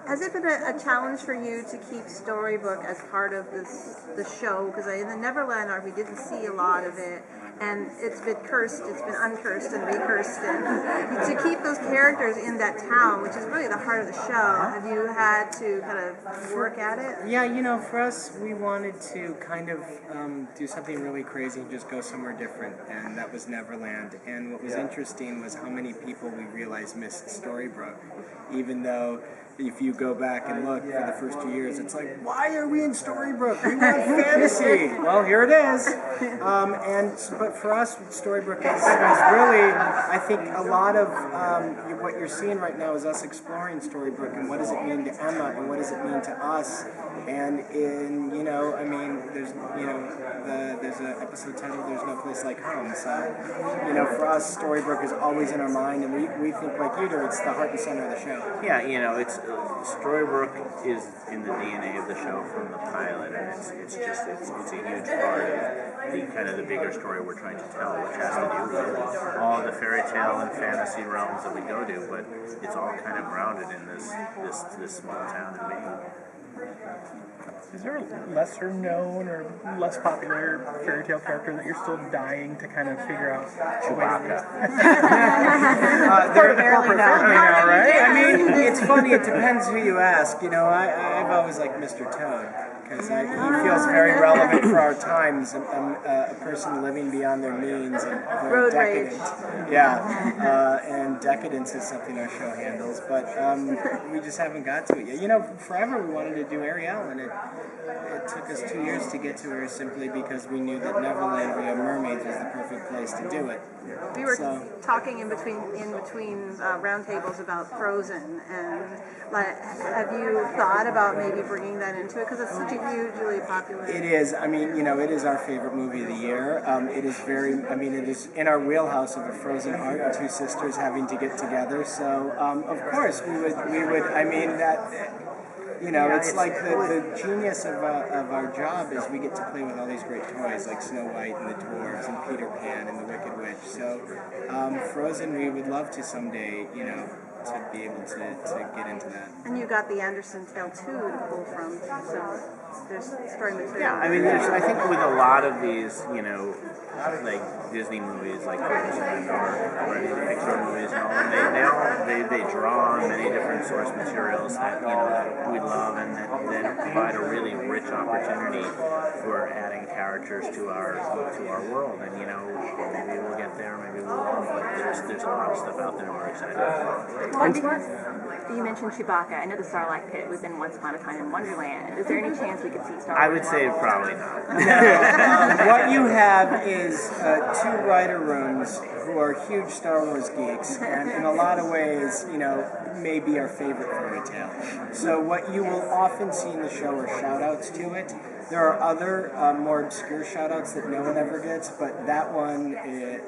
Has it been a challenge for you to keep Storybrooke as part of the show? Because in the Neverland arc, we didn't see a lot of it, and it's been cursed, it's been uncursed and recursed. And to keep those characters in that town, which is really the heart of the show, have you had to kind of work at it? Yeah, you know, for us, we wanted to kind of do something really crazy, just go somewhere different, and that was Neverland. And what was interesting was how many people we realized missed Storybrooke, even though if you go back and look for the first 2 years, it's like, why are we in Storybrooke? We want fantasy. Well, here it is. But for us, Storybrooke is really, I think, a lot of what you're seeing right now is us exploring Storybrooke and what does it mean to Emma and what does it mean to us. And in, you know, I mean, there's an episode titled "There's No Place Like Home." So, you know, for us, Storybrooke is always in our mind, and we think like you do. It's the heart and center of the show. Yeah, you know, it's Storybrooke is in the DNA of the show from the pilot, and it's a huge part of the kind of the bigger story we're trying to tell, which has to do with all the fairy tale and fantasy realms that we go to, but it's all kind of grounded in this small town in Maine. Is there a lesser known or less popular fairy tale character that you're still dying to kind of figure out? Chewbacca. They're the corporate family now, right? I mean, it's funny. It depends who you ask. You know, I've always liked Mr. Toad because he feels very relevant for our times. A person living beyond their means and Road decadent. rage. Yeah, and decadence is something our show handles, but we just haven't got to it yet. You know, forever we wanted to do Ariel, and it took us 2 years to get to her simply because we knew that Neverland via mermaids was the perfect place to do it. We were talking in between roundtables about Frozen, and have you thought about maybe bringing that into it because it's such a hugely popular? It is. I mean, you know, it is our favorite movie of the year. It is very. I mean, it is in our wheelhouse of a Frozen heart and two sisters having to get together. So, of course, we would. I mean that. You know, it's like the genius of our job is we get to play with all these great toys like Snow White and the Dwarves and Peter Pan and the Wicked Witch. So Frozen, we would love to someday, you know, to be able to get into that. And you got the Anderson tale too to pull from, so there's story material. Yeah, I mean, I think with a lot of these, you know, like Disney movies, like Frozen or any of the Pixar movies, and all, they draw on many different source materials that that we love and that provide a really rich opportunity for adding characters to our world. And maybe we'll get there, maybe we won't, but there's a lot of stuff out there we're excited about. You mentioned Chewbacca. I know the Starlight Pit was in Once Upon a Time in Wonderland. Is there any chance we could see Starlight? I would say probably not. What you have is two writer rooms who are huge Star Wars geeks, and in a lot of ways, may be our favorite fairy tale. So what you will often see in the show are shout-outs to it. There are other more obscure shout-outs that no one ever gets, but that one is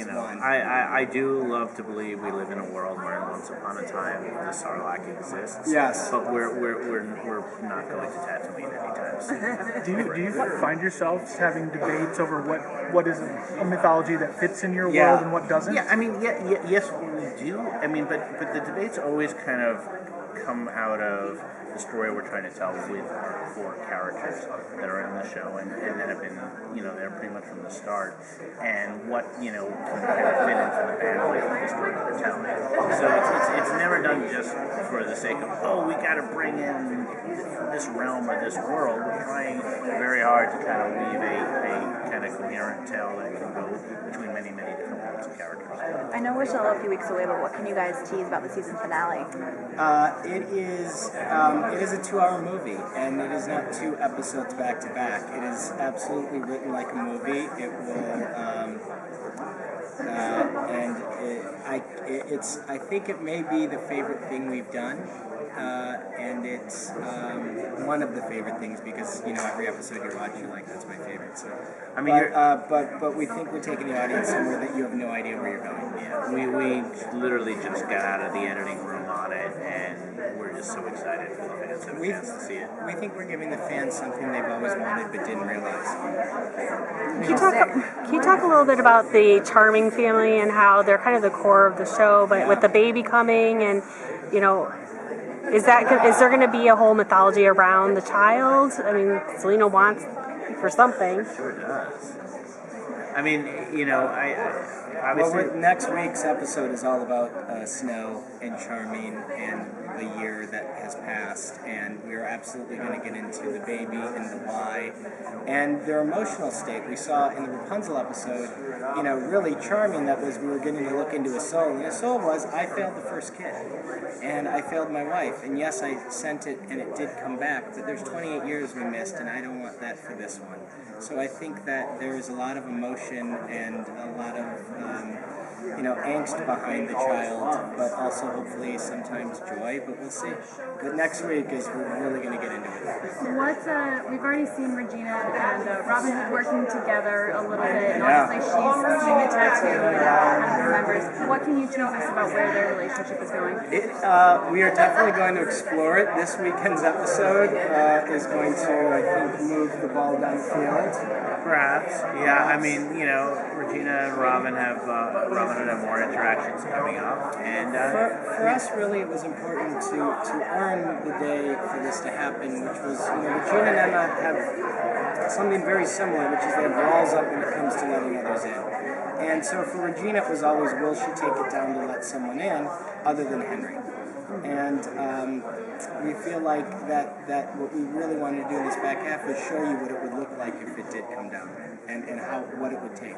one. I do love to believe we live in a world where Once Upon a Time the Sarlacc exists. Yes. But we're not going to Tatooine anytime soon. Do you find yourselves having debates over what is a mythology that fits in your world and what doesn't? Yeah, I mean, yes, we do. I mean, but the debates always kind of come out of the story we're trying to tell with our core characters that are in the show and that have been, they're pretty much from the start, and what, can kind of fit into the bandwidth of the story that we're telling. So it's never done just for the sake of, we got to bring in this realm or this world. We're trying very hard to kind of weave a kind of coherent tale that can go between many, many different types of characters. I know we're still a few weeks away, but what can you guys tease about the season finale? It is a 2-hour movie, and it is not 2 episodes back to back. It is absolutely written like a movie. It will, I think it may be the favorite thing we've done, and it's one of the favorite things because every episode you watch, you're like, that's my favorite. So, I mean, but we think we're taking the audience somewhere that you have no idea where you're going. Yeah, we literally just got out of the editing room on it, and we're just so excited for the fans to have a chance to see it. We think we're giving the fans something they've always wanted but didn't realize. Can you talk a little bit about the Charming family and how they're kind of the core of the show, but with the baby coming and you know, is there going to be a whole mythology around the child? I mean, Selena wants for something. Sure does. I mean, you know, I obviously Next week's episode is all about Snow and Charming and the year that has passed, and we're absolutely going to get into the baby and the why and their emotional state. We saw in the Rapunzel episode, you know, really charming that was we were getting to look into his soul, and his soul was, I failed the first kid, and I failed my wife, and yes, I sent it and it did come back, but there's 28 years we missed, and I don't want that for this one. So I think that there's a lot of emotion and a lot of you know, angst behind the child, but also hopefully sometimes joy, but we'll see. But next week is we're really going to get into it. We've already seen Regina and Robin Hood working together a little bit, and obviously she's seeing a tattoo and members. What can you tell us about where their relationship is going? We are definitely going to explore it. This weekend's episode is going to, I think, move the ball down the field. perhaps. Yeah, I mean, you know, Regina and Robin would have more interactions coming up, and for us, really, it was important to earn the day for this to happen, which was, you know, Regina and Emma have something very similar, which is they have walls up when it comes to letting others in. And so for Regina, it was always, will she take it down to let someone in other than Henry? And we feel like that what we really wanted to do in this back half was show you what it would look like if it did come down, and what it would take.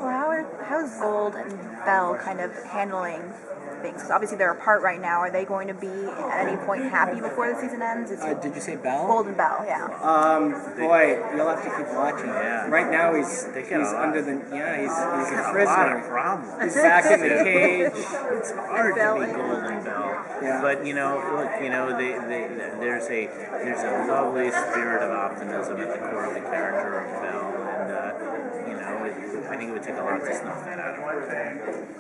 Well, how's Gold and Belle kind of handling things? Because obviously they're apart right now. Are they going to be at any point happy before the season ends? Did you say Belle? Gold and Belle, yeah. Boy, you'll have to keep watching. Yeah. Right now he's under the he's a prisoner. A lot of problems. He's back in the cage. It's hard to be Golden Bell. Yeah. But you know, look, you know, there's a lovely spirit of optimism at the core of the character of Belle, and you know, I think it would take a lot to snuff that out of her.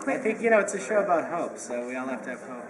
I think, you know, it's a show about hope, so we all have to have hope.